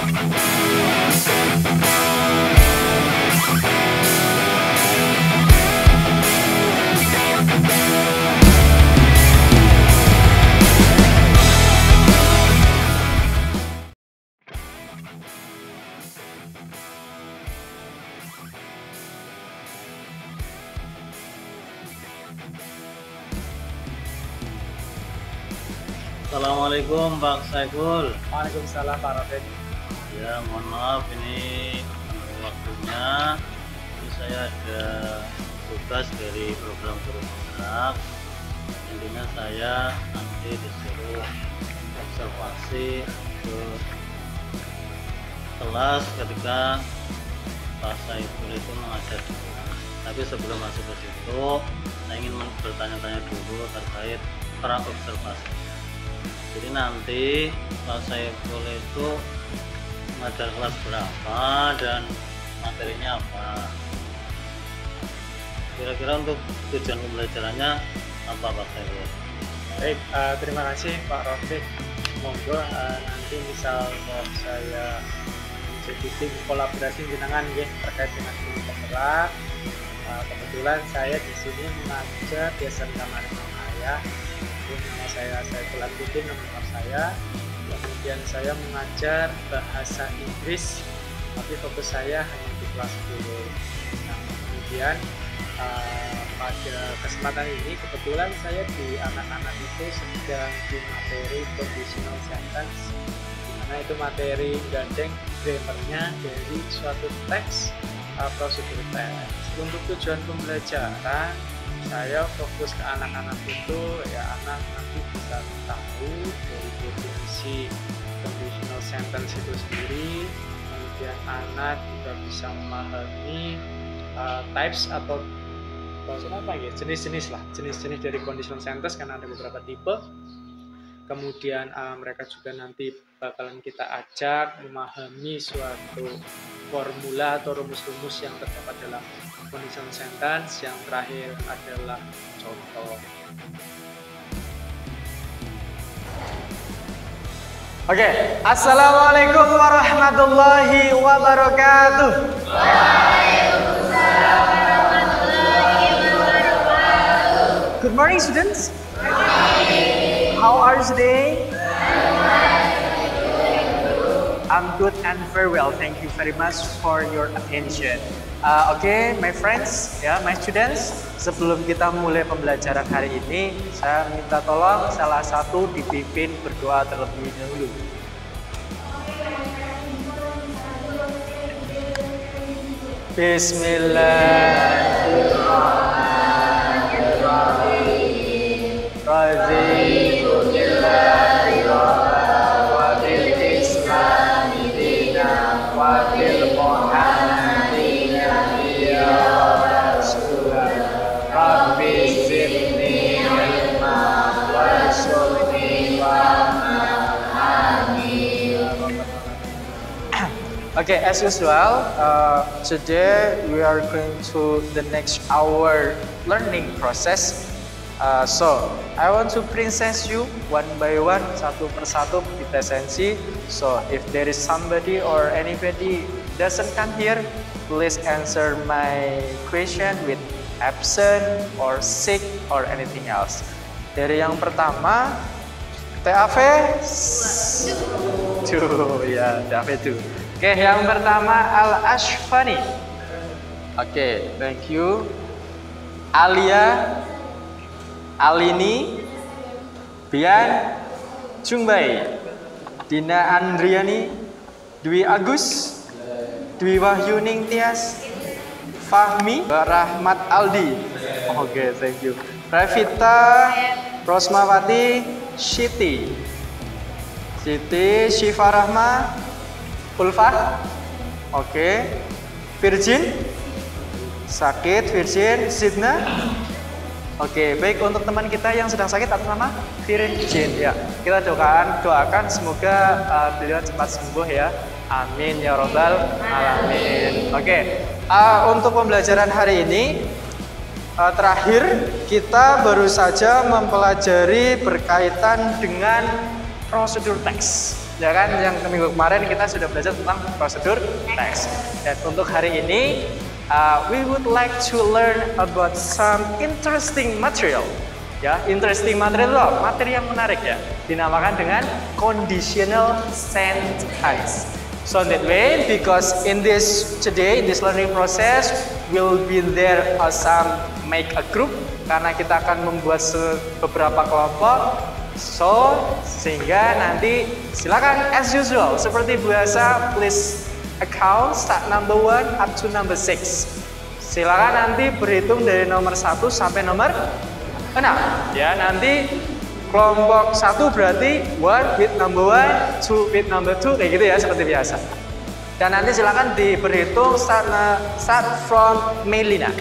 Assalamualaikum Pak Saiful. Waalaikumsalam Pak Rafiq. Ya, mohon maaf ini waktunya. Ini saya ada tugas dari program guru gerak. Intinya saya nanti disuruh observasi ke kelas ketika Pak Saiful itu mengajar. Tapi sebelum masuk ke situ, saya ingin bertanya-tanya dulu terkait pra-observasi. Jadi nanti Pak Saiful itu mengajar kelas berapa dan materinya apa? Kira-kira untuk tujuan pembelajarannya apa Pak Saiful? Baik, terima kasih Pak Rafiq. Monggo nanti misal saya jadi tim kolaborasi jenengan ya terkait dengan guru penggerak. Kebetulan saya di sini mengajar biasa kamar saya. Nama saya Saiful Abidin, nama saya. Kemudian saya mengajar bahasa Inggris, tapi fokus saya hanya di kelas 10. Nah, kemudian pada kesempatan ini kebetulan saya di anak-anak itu sedang di materi conditional sentence, dimana itu materi gandeng grammarnya dari suatu teks prosedur teks. Untuk tujuan pembelajaran saya fokus ke anak-anak itu ya anak nanti bisa tahu dari definisi conditional sentence itu sendiri, kemudian anak juga bisa memahami types atau jenis-jenis dari conditional sentence karena ada beberapa tipe. Kemudian mereka juga nanti bakalan kita ajak memahami suatu formula atau rumus-rumus yang terdapat dalam conditional sentence. Yang terakhir adalah contoh. Oke, Assalamualaikum warahmatullahi wabarakatuh. Waalaikumsalam warahmatullahi wabarakatuh. Good morning, students. Good morning. How are you today? I'm good and very well. Thank you very much for your attention. Okay, my friends, my students. Sebelum kita mulai pembelajaran hari ini, saya minta tolong salah satu dipimpin berdoa terlebih dahulu. Bismillahirrahmanirrahim. Raditu billahi rabban wa bil islami dinan wa bil Muhammadin nabiyyan wa rasulan. Rabbi zidni ilman warzuqni fahman. Amin. Okay, as usual, today we are going to the next hour learning process. So I want to present you one by one, satu persatu kita sensi. So if there is somebody or anybody doesn't come here, please answer my question with absent or sick or anything else. Dari yang pertama, TAV 2 ya, TAV 2. Oke, yang pertama Al-Ashfani. Oke, thank you. Alia, Alini, Bian, Jungbai, Dina Andriani, Dwi Agus, Dwi Wahyuning Tias, Fahmi, Rahmat Aldi. Oke, thank you. Revita, Rosmawati, Siti, Syifa Rahma, Ulfah. Oke. Virgin, sakit, Virgin, Sidna. Oke, baik, untuk teman kita yang sedang sakit atas nama Virgin ya. Kita doakan semoga beliau cepat sembuh ya. Amin ya robbal alamin. Oke, untuk pembelajaran hari ini terakhir kita baru saja mempelajari berkaitan dengan prosedur teks Ya kan, yang minggu kemarin kita sudah belajar tentang prosedur teks. Dan untuk hari ini, we would like to learn about some interesting material. Ya, interesting material itu materi yang menarik ya. Dinamakan dengan conditional sentence. So in that way, because in this learning process, will be there some make a group, karena kita akan membuat beberapa kelompok. So, sehingga nanti silakan as usual seperti biasa, please account start number 1 up to number 6. Silakan nanti berhitung dari nomor 1 sampai nomor 6. Ya, nanti kelompok 1 berarti 1 with number 1, 2 with number 2, kayak gitu ya seperti biasa. Dan nanti silakan berhitung start from Melina.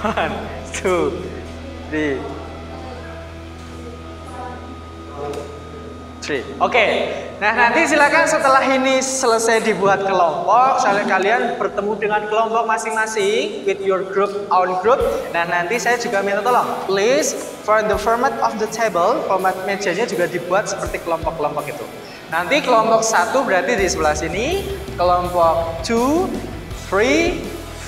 One, two, three. Oke. Nah, nanti silakan setelah ini selesai dibuat kelompok, kalian bertemu dengan kelompok masing-masing with your group, own group. Nah, nanti saya juga minta tolong, please for the format of the table, format mejanya juga dibuat seperti kelompok-kelompok itu. Nanti kelompok 1 berarti di sebelah sini, kelompok 2, 3,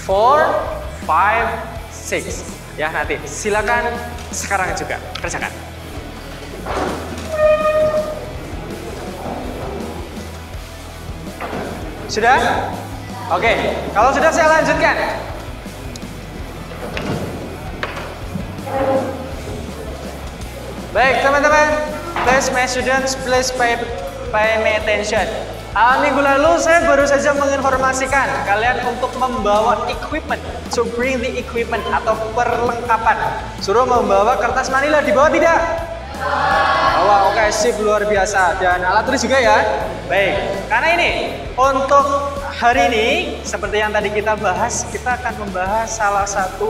4, 5, 6. Ya, nanti silakan sekarang juga kerjakan. Sudah? Oke, kalau sudah saya lanjutkan. Baik, teman-teman, please my students, please pay me attention. Minggu lalu saya baru saja menginformasikan kalian untuk membawa equipment, to bring the equipment atau perlengkapan. Suruh membawa kertas manila, dibawa tidak? Bawa, oke, sip, luar biasa. Dan alat tulis juga ya. Baik, karena ini untuk hari ini seperti yang tadi kita bahas, kita akan membahas salah satu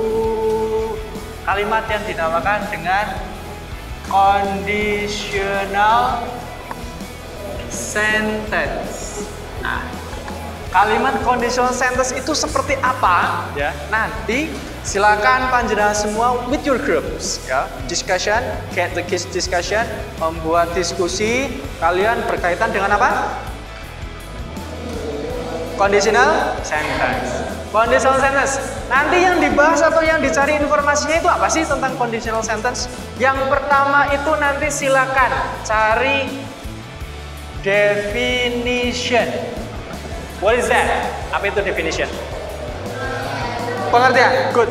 kalimat yang dinamakan dengan conditional sentence. Nah, kalimat conditional sentence itu seperti apa? Ya, nanti silakan panjenengan semua with your groups, ya, discussion, get the case discussion, membuat diskusi kalian berkaitan dengan apa? Conditional sentence. Conditional sentence. Nanti yang dibahas atau yang dicari informasinya itu apa sih tentang conditional sentence? Yang pertama itu nanti silakan cari definition. What is that? Apa itu definition? Pengertian. Good.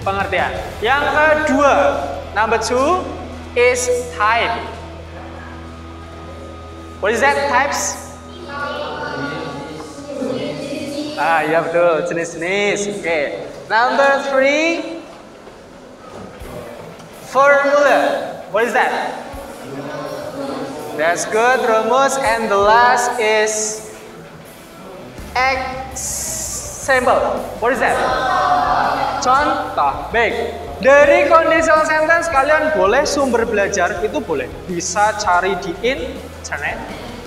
Pengertian. Yang kedua, number 2 is type. What is that? Types? Ya betul, jenis-jenis. Oke. Number 3, formula. What is that? That's good, rumus. And the last is example. What is that? Contoh. Baik. Dari conditional sentence kalian boleh sumber belajar itu boleh. Bisa cari di internet.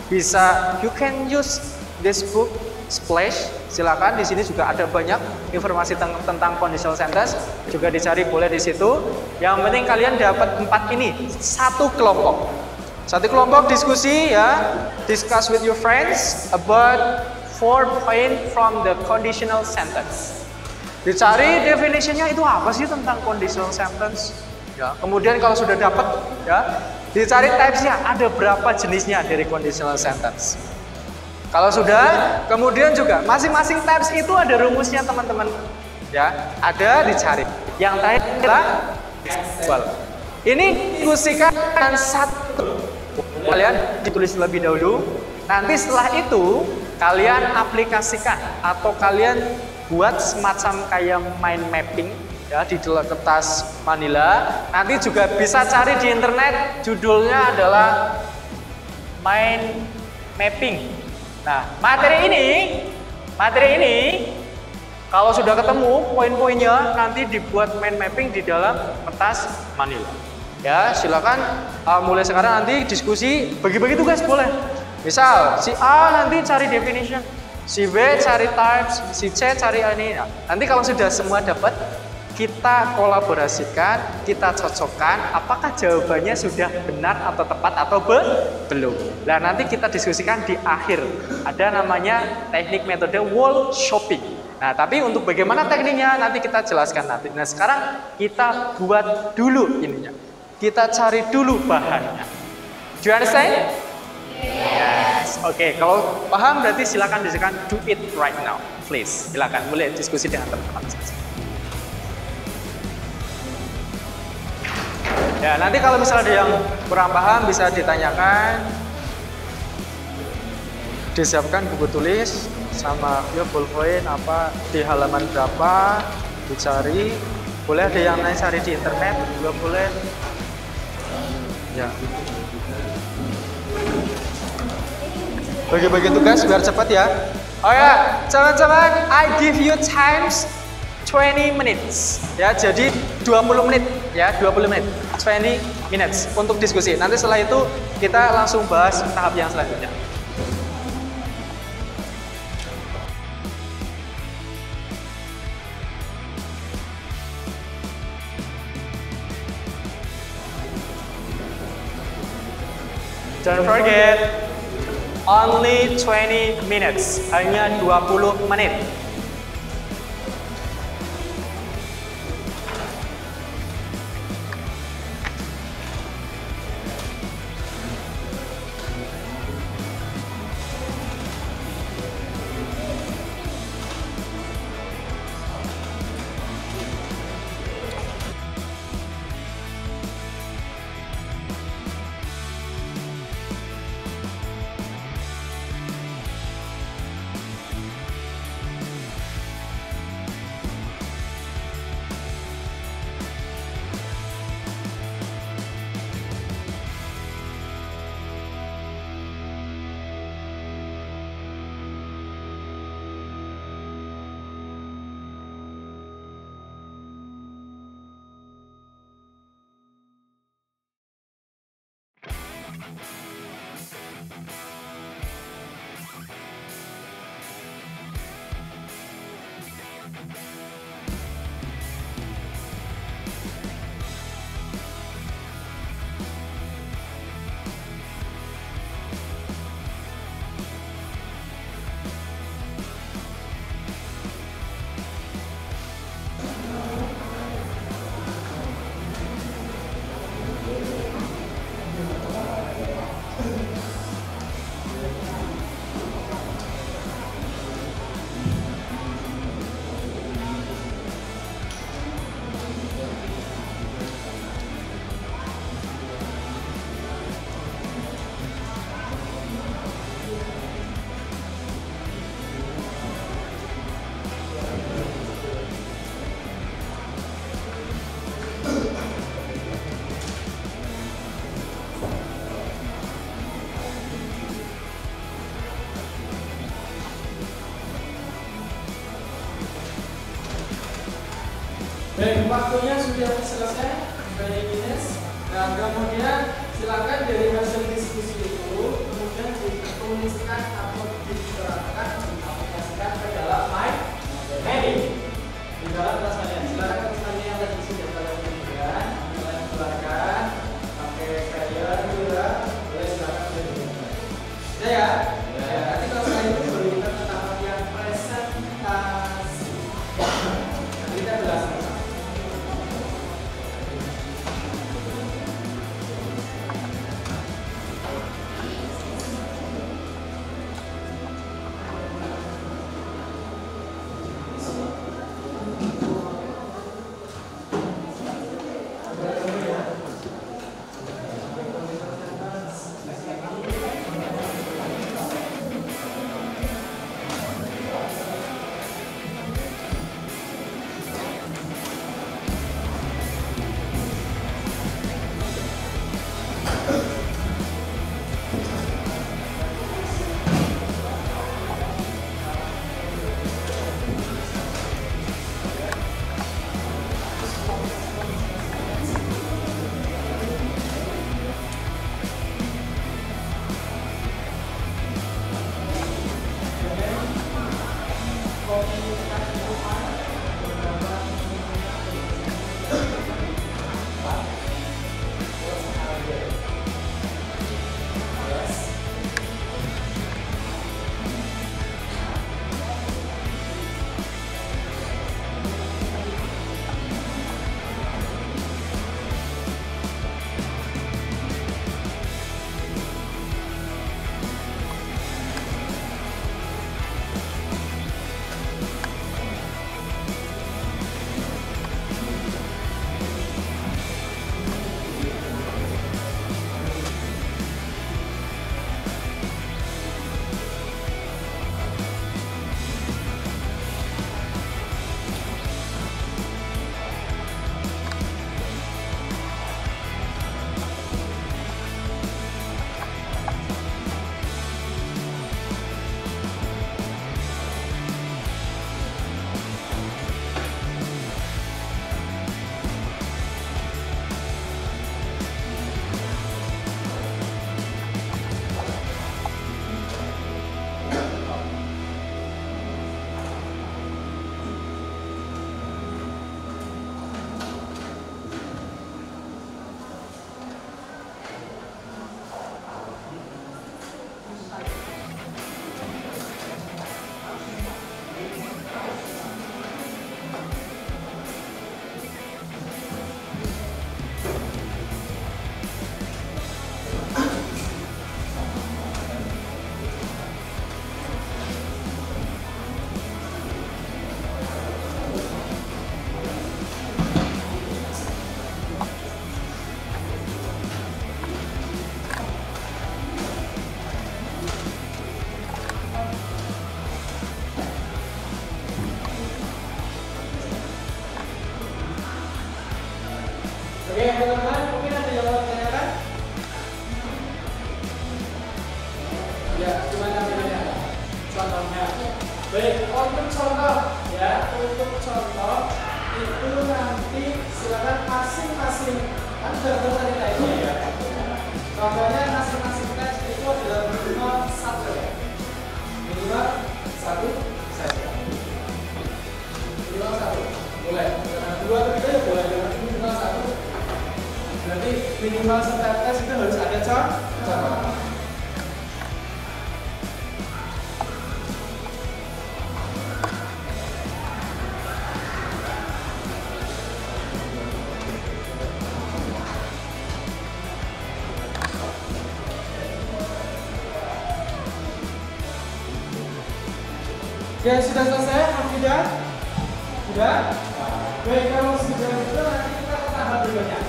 Bisa, you can use this book Splash. Silakan, di sini juga ada banyak informasi tentang conditional sentence. Juga dicari boleh di situ. Yang penting kalian dapat 4 ini, satu kelompok. Satu kelompok diskusi ya, discuss with your friends about 4 points from the conditional sentence. Dicari definitionnya itu apa sih tentang conditional sentence. Ya, kemudian kalau sudah dapat ya, dicari typesnya, ada berapa jenisnya dari conditional sentence. Kalau sudah, kemudian juga masing-masing types itu ada rumusnya teman-teman. Ya, ada dicari. Yang terakhir adalah example. Ini diskusikan dengan satu. Kalian ditulis lebih dahulu. Nanti setelah itu kalian aplikasikan atau kalian buat semacam kayak mind mapping ya di dalam kertas manila. Nanti juga bisa cari di internet, judulnya adalah mind mapping. Nah, materi ini kalau sudah ketemu poin-poinnya nanti dibuat mind mapping di dalam kertas manila. Ya, silakan mulai sekarang nanti diskusi, bagi-bagi tugas boleh. Misal si A nanti cari definition, si B cari types, si C cari ini. Nah, nanti kalau sudah semua dapat, kita kolaborasikan, kita cocokkan apakah jawabannya sudah benar atau tepat atau belum. Nah, nanti kita diskusikan di akhir. Ada namanya teknik metode wall shopping. Nah, tapi untuk bagaimana tekniknya nanti kita jelaskan nanti. Nah, sekarang kita buat dulu ininya. Kita cari dulu bahannya. Do you understand? Yes. Oke, kalau paham berarti silakan diskusikan, do it right now, please. Silakan boleh diskusi dengan teman-teman. Ya, nanti kalau misalnya ada yang kurang paham bisa ditanyakan. Disiapkan buku tulis sama ya ballpoint apa di halaman berapa dicari. Boleh ada yang lain cari di internet juga boleh. Ya. Bagi-bagi tugas biar cepat ya. Oh ya, teman-teman, I give you times 20 minutes. Ya, jadi 20 menit ya, 20 menit. 20 minutes untuk diskusi. Nanti setelah itu kita langsung bahas tahap yang selanjutnya. Don't forget, only 20 minutes, hanya 20 menit. Baik, waktunya sudah selesai, 20 minutes. Dan kemudian silakan dari hasil diskusi itu kemudian dikomunikasikan atau diterapkan, diaplikasikan ke dalam Meeting di dalam kelas kalian. Silakan teman-teman yang tadi sudah kalian berikan, kalian keluarkan pakai crayon juga, boleh silakan berikan. Sudah ya? Ya. Nanti kalau saya itu berikan ke tahap yang presentasi. Nanti kita jelaskan. Oke teman-teman, mungkin ada yang mau ditanyakan? Ya, gimana bedanya? Contohnya. Baik, untuk contoh ya, untuk contoh itu nanti silakan masing-masing kan sudah tadi tanya ya. Contohnya masing-masing tes itu adalah minimal satu ya. Minimal satu saja. Minimal satu, boleh. Karena dua atau tiga ya boleh. Minimal satu. Berarti minimal setiap tes itu harus ada contoh. Oke, sudah selesai? Sudah? Sudah? Baik, kalau sudah itu nanti kita ke tahap berikutnya.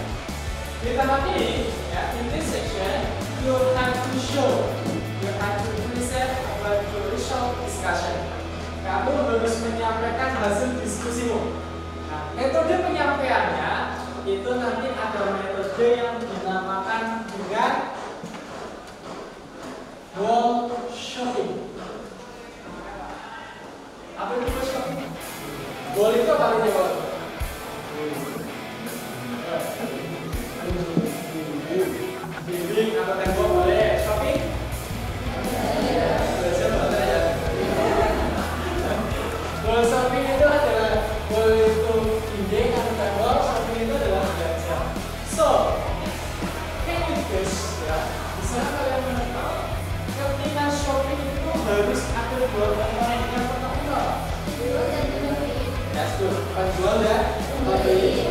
Di tahap ini, ya, in this section, you have to show, you have to present about your result discussion. Kamu harus menyampaikan hasil diskusimu. Nah, metode penyampaiannya itu nanti ada metode yang dinamakan dengan wall shopping. Apa itu wall shopping? Wall itu apa artinya wall? Dinding atau tembok boleh. Shopping? Belajar bahasa ya. Wall shopping itu adalah wall itu dinding atau tembok, shopping itu adalah belanja. So, can you guess ya? Bisa kalian menebak ketika shopping itu harus ada dua komponen yang pertama. Ya, penjual dan pembeli.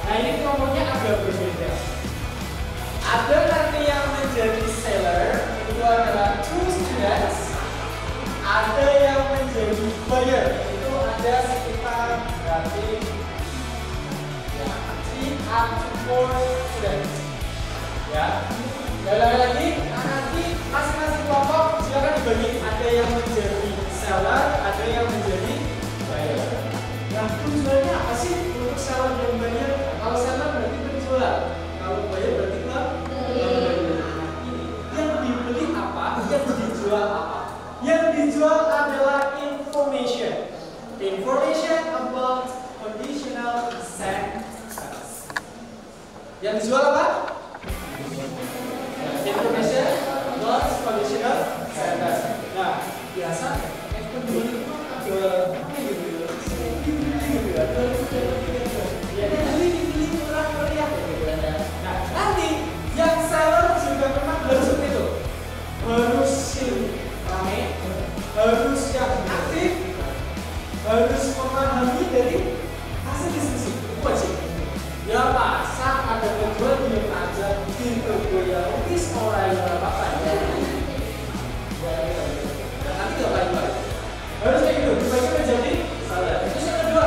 Nah ini kelompoknya agak berbeda. Ada nanti yang menjadi seller itu adalah 2 students. Ada yang menjadi buyer itu ada sekitar berarti ya three up to four students. Ya, dan lagi nanti masing-masing kelompok silakan dibagi. Ada yang menjadi seller, ada yang menjadi buyer. Nah, tujuannya apa sih untuk seller dan buyer? Kalau seller berarti penjual, kalau buyer berarti pembeli. Yang dibeli apa? Yang dijual apa? Yang dijual adalah information. Information about conditional sentence. Yang dijual apa? Information about conditional sentence. Nah, biasa penjual itu ada nah, nanti yang seller juga memang harus itu, harus rame, harus yang aktif, harus memahami dari hasil diskusi. Itu wajib. Ya masa ada penjual diam aja gitu ya, wis ora ya apa-apa ya. Nanti nggak baik-baik. Harus kayak gitu, dibagi menjadi seller. Terus yang kedua,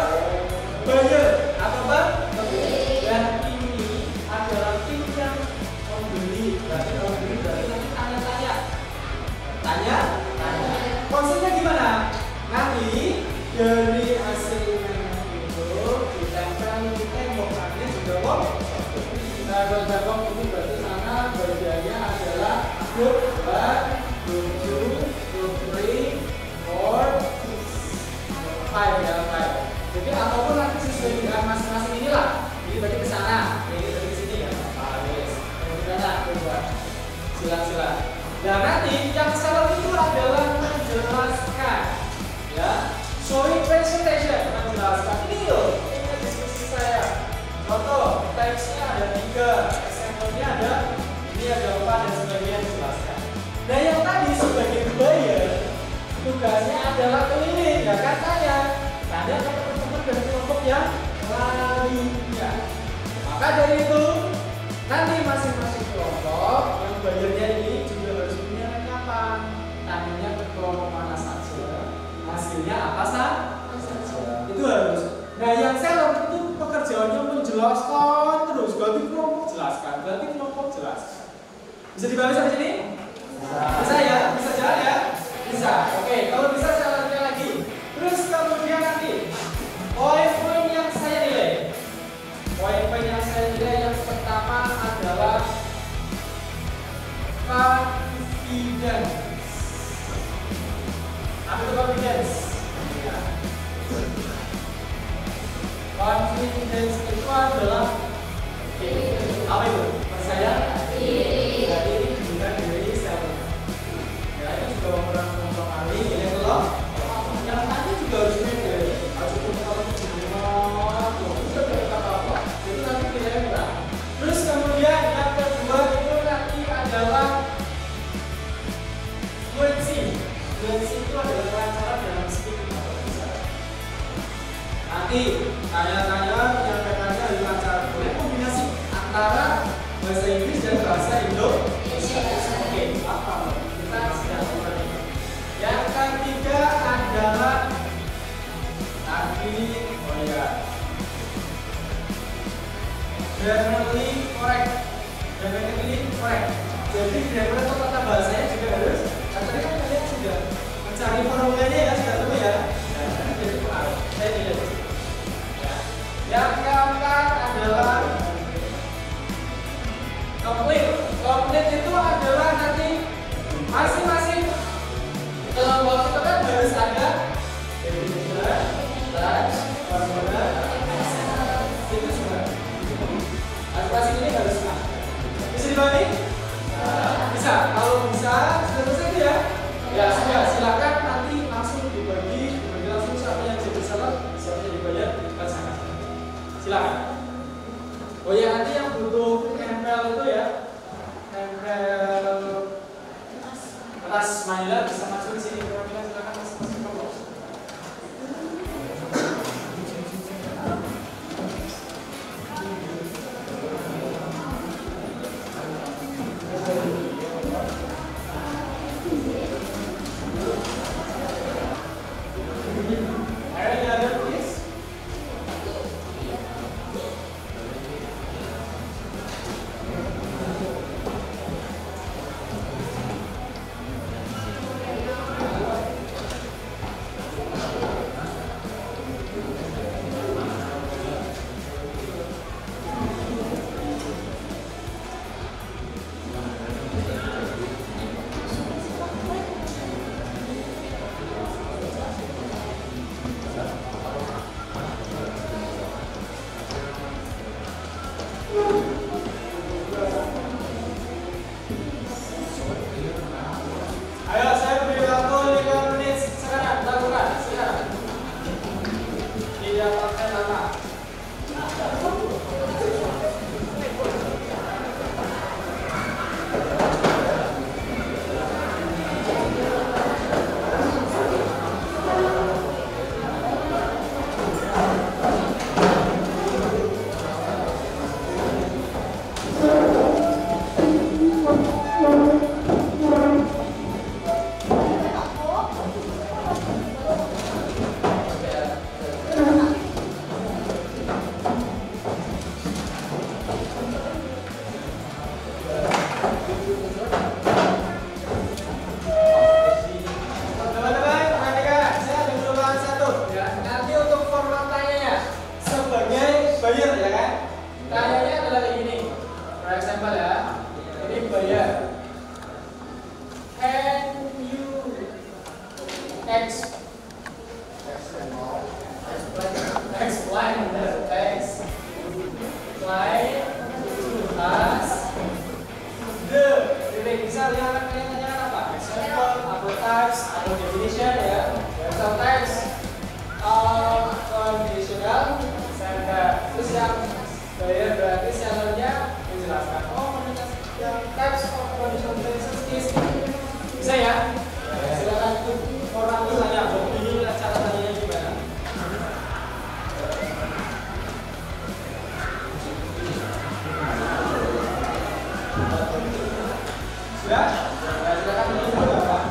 buyer atau apa? Dan ini adalah tim yang membeli. Berarti kalau membeli berarti nanti tanya-tanya. Tanya. Konsepnya gimana? Nanti dari hasil itu ditempel di tembok. Nanti juga kok. Nah, tembok ini berarti sana bagiannya adalah grup 1, grup 2, grup 3, 4, 5 ya, 5. Jadi apapun nanti sesuai dengan masing-masing inilah. Ini berarti ke sana, ini berarti ke sini ya. Kemudian coba silang-silang. Nah nanti yang seller itu adalah menjelaskan, ya, showing presentation, menjelaskan. Ini loh, ini diskusi saya. Contoh, teksnya ada 3, example-nya ada, ini ada 4 dan sebagainya dijelaskan. Nah yang tadi sebagai buyer, tugasnya adalah keliling, ya kan tanya ke teman-teman dan kelompok yang lainnya. Maka dari itu nanti masing-masing kelompok yang bayarnya ini juga harus punya rekapan. Tanyanya ke kelompok mana saja, hasilnya apa saja. Itu harus. Nah yang seller itu pekerjaannya menjelaskan terus, ganti kelompok jelaskan, ganti kelompok jelaskan. Bisa dibahas sampai sini? Bisa ya? Bisa jalan ya? Bisa. Oke, kalau bisa saya lanjutkan lagi. Terus kemudian nanti poin-poin yang saya nilai. Poin-poin yang saya nilai yang pertama adalah confidence. Apa itu confidence? Ya. Confidence itu adalah apa itu? Percaya diri juga dari seller. Ya itu juga orang mempengaruhi nilai kalau yang tadi juga harus beda. Harus kalau semua itu apa? Itu nanti nilainya berapa? Terus kemudian yang kedua itu nanti adalah fluency. Fluency itu adalah kelancaran dalam speaking atau bicara. Nanti tanya-tanya yang katanya harus lancar. Boleh kombinasi antara bahasa Inggris dan bahasa Indonesia. Oke, apa? Kita sedang mulai. Yang ketiga adalah tadi, oh ya, grammarly correct. Grammatically correct. Jadi grammar atau tata bahasanya juga harus. Tadi kan kalian sudah mencari formulanya ya, sudah tahu ya. Jadi pengaruh. Saya tidak. Yang keempat adalah complete. Complete itu adalah nanti masing-masing kelompok itu kan harus ada definition, touch, formula, itu semua. Masing-masing ini harus ada. Bisa dibagi? Bisa. Kalau bisa, sudah selesai itu ya? Ya sudah. Silakan nanti langsung dibagi langsung siapa yang jadi salah, siapa yang dibayar di depan sana. Silakan. Oh ya, nanti yang butuh nempel itu ya, nempel atas manila bisa masuk di sini. Silakan masuk kelompok. Any other please? text line as the bisa lihat kalian apa? Example, atau types, atau definition ya. Sometimes conditional sentence. Terus yang berarti sellernya menjelaskan yang types of conditional sentences is bisa ya. Silakan orang itu tanya ini cara tanya gimana. Sudah? Silakan menunjukkan Bapak.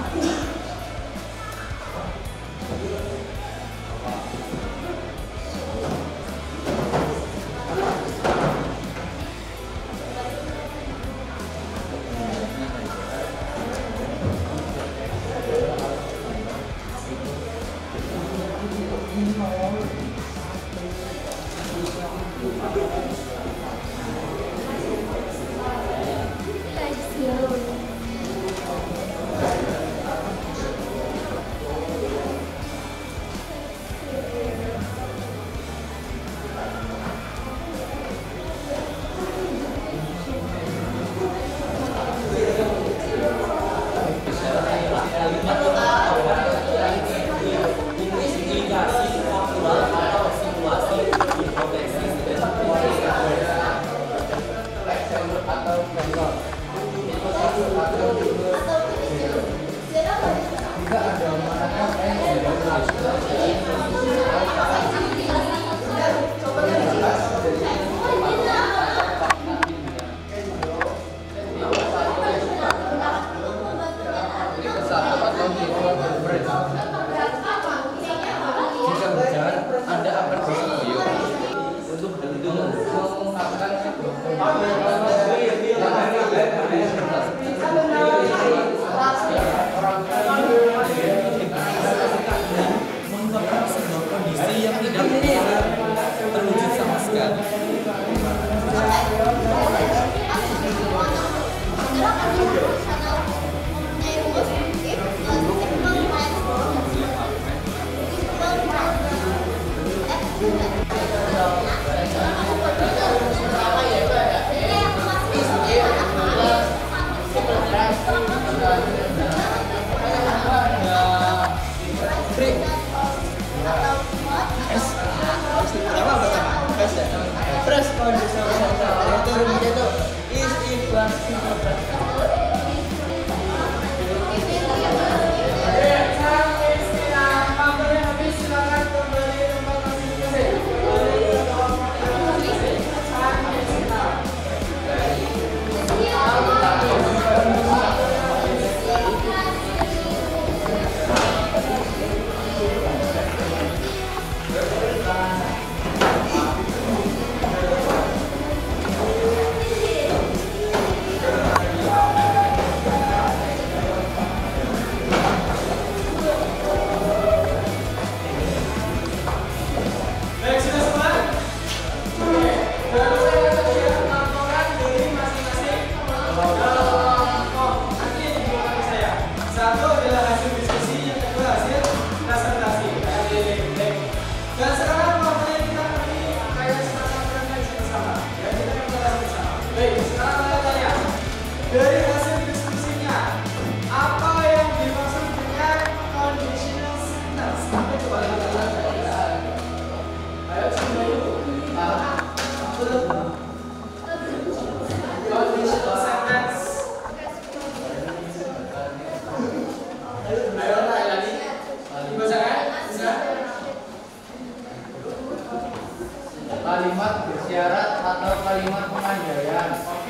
Kalimat bersyarat atau kalimat pengandaian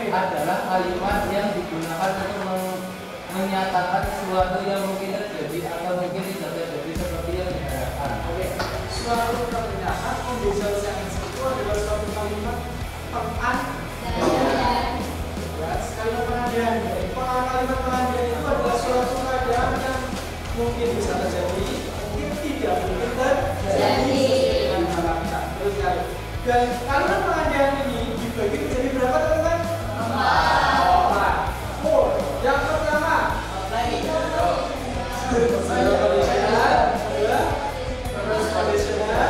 adalah kalimat yang digunakan untuk menyatakan sesuatu yang mungkin terjadi atau mungkin tidak terjadi seperti yang diharapkan. Suatu pernyataan conditional sentence itu adalah suatu kalimat pengandaian. Kalimat pengandaian. Kalimat pengandaian itu adalah suatu keadaan yang mungkin bisa terjadi, mungkin tidak mungkin terjadi. Terus kali. Dan kalimat pengandaian ini dibagi menjadi berapa teman-teman? 4. Yang pertama, conditional, terus conditional,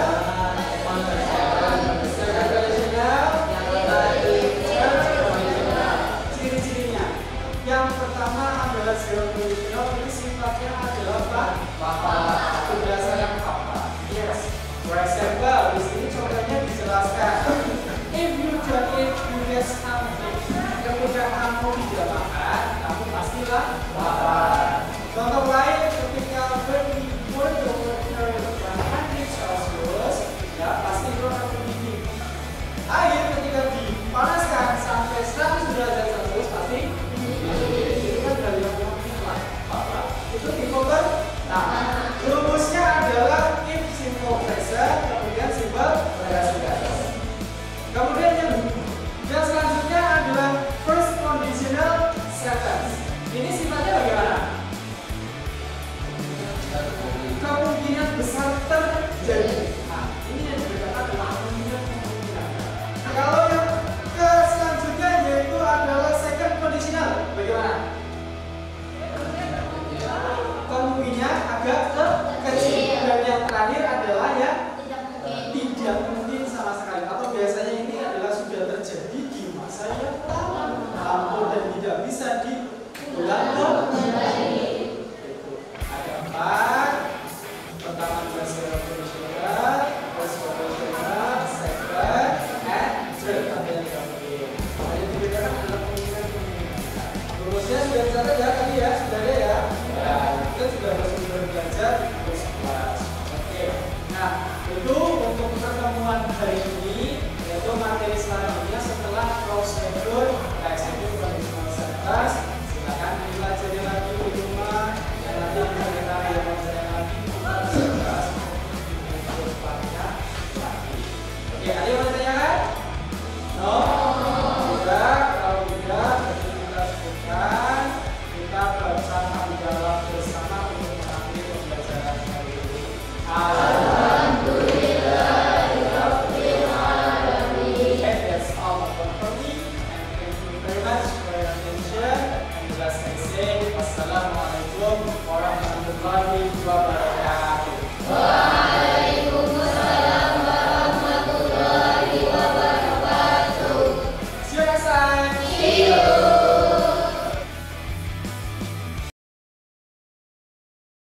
Air ketika dipanaskan sampai 100 derajat Celcius pasti itu kan dari yang itu dipoker. Nah, rumusnya adalah if simple pressure kemudian simple pressure. Kemudian yang selanjutnya adalah first conditional sentence. Ini sifatnya bagaimana? Kemungkinan besar terjadi. Nah, ini yang dibedakan adalah kemungkinan. Kalau yang ke selanjutnya yaitu adalah second conditional. Bagaimana? Kemungkinan agak kecil. Dan yang terakhir adalah yang tidak mungkin sama sekali. Atau biasanya ini adalah sudah terjadi di masa yang lampau dan tidak bisa diulang kembali. Ada 4. Pertama adalah secara kondisional, first conditional, second, and third. Ada yang terakhir. Yang dibedakan adalah kemungkinan. Rumusnya sudah dicatat ya tadi ya, sudah ada ya. Ya, kita juga harus belajar di kurs kelas. Oke. Nah, itu untuk pertemuan hari ini, yaitu materi selanjutnya setelah prosedur executive conditional sentence. Silakan dipelajari lagi di rumah dan nanti bisa kita belajar lagi. Oke, ada yang mau ditanyakan? No? Tidak, kalau tidak, nanti kita sebutkan. Kita baca hamdalah bersama untuk mengakhiri pembelajaran hari ini. Alhamdulillahirabbil alamin. Okay, that's all for me. And thank you very much for your attention. And last I say, wassalamualaikum warahmatullahi wabarakatuh. Waalaikumsalam warahmatullahi wabarakatuh. See you next time. See you.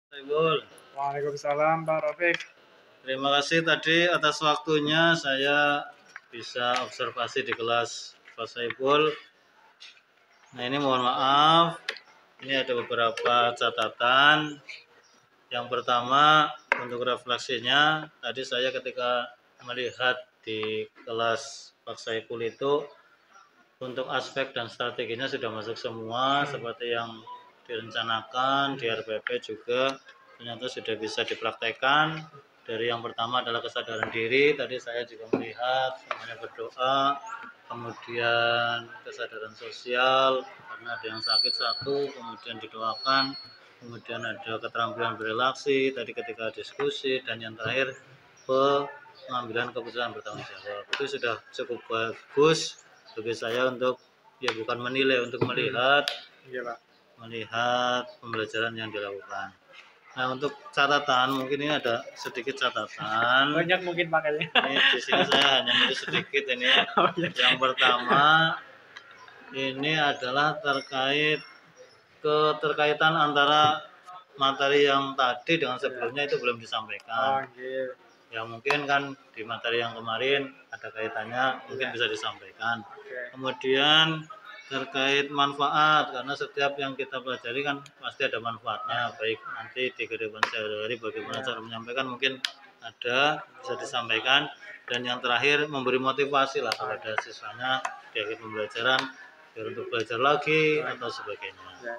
Saiful, Waalaikumsalam Pak Rafiq. terima kasih tadi atas waktunya saya bisa observasi di kelas Pak Saiful. Nah, ini mohon maaf, ini ada beberapa catatan. Yang pertama, untuk refleksinya, tadi saya ketika melihat di kelas Pak Saiful itu, untuk aspek dan strateginya sudah masuk semua, seperti yang direncanakan di RPP juga ternyata sudah bisa dipraktekkan. Dari yang pertama adalah kesadaran diri, tadi saya juga melihat semuanya berdoa, kemudian kesadaran sosial karena ada yang sakit satu, kemudian didoakan, kemudian ada keterampilan berrelaksi tadi ketika diskusi, dan yang terakhir pengambilan keputusan bertanggung jawab. Itu sudah cukup bagus bagi saya untuk ya bukan menilai, untuk melihat melihat pembelajaran yang dilakukan. Nah, untuk catatan mungkin ini ada sedikit catatan. Banyak mungkin makanya. Ini di sini saya hanya menulis sedikit ini. Yang pertama ini adalah terkait keterkaitan antara materi yang tadi dengan sebelumnya itu belum disampaikan. Ya mungkin kan di materi yang kemarin ada kaitannya, mungkin bisa disampaikan. Kemudian terkait manfaat, karena setiap yang kita pelajari kan pasti ada manfaatnya, baik nanti di kehidupan sehari-hari bagaimana cara menyampaikan mungkin ada bisa disampaikan. Dan yang terakhir memberi motivasi lah kepada siswanya di akhir pembelajaran biar untuk belajar lagi atau sebagainya.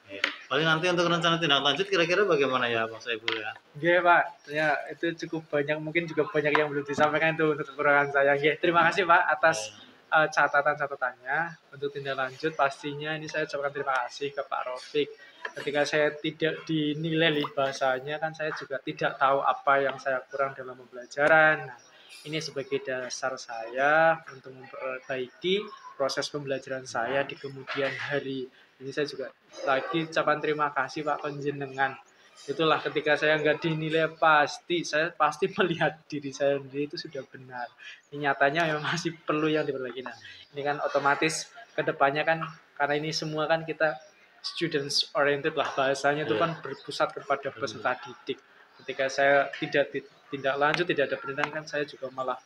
Ya. Paling nanti untuk rencana tindak lanjut kira-kira bagaimana ya Pak Saiful ya? Oke Pak, ya itu cukup banyak, mungkin juga banyak yang belum disampaikan itu untuk kekurangan saya. Oke, terima kasih Pak atas catatan-catatannya. Untuk tindak lanjut pastinya ini saya ucapkan terima kasih ke Pak Rafiq. Ketika saya tidak dinilai bahasanya kan saya juga tidak tahu apa yang saya kurang dalam pembelajaran. Nah, ini sebagai dasar saya untuk memperbaiki proses pembelajaran saya di kemudian hari. Ini saya juga lagi ucapan terima kasih Pak Panjenengan. Itulah ketika saya nggak dinilai saya pasti melihat diri saya sendiri itu sudah benar. Ini nyatanya memang masih perlu yang diperbaiki. Nah, ini kan otomatis kedepannya kan karena ini semua kan kita students oriented lah, bahasanya itu kan berpusat kepada peserta didik. Ketika saya tidak tindak lanjut, tidak ada penelitian kan saya juga malah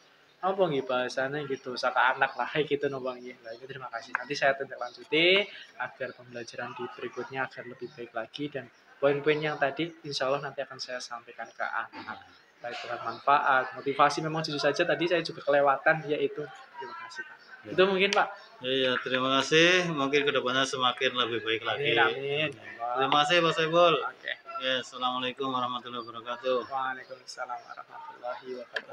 apa nggih bahasanya gitu, saka anak lah gitu nombang nggih. Nah, ini terima kasih. Nanti saya tindak lanjuti agar pembelajaran di berikutnya agar lebih baik lagi, dan poin-poin yang tadi insya Allah nanti akan saya sampaikan ke anak. baik bermanfaat, motivasi. Memang jujur saja tadi saya juga kelewatan, yaitu terima kasih Pak. Ya. Itu mungkin Pak. Iya, terima kasih. Mungkin kedepannya semakin lebih baik lagi. Amin. Terima kasih Pak Saiful. Oke. Ya, assalamualaikum warahmatullahi wabarakatuh. Waalaikumsalam warahmatullahi wabarakatuh.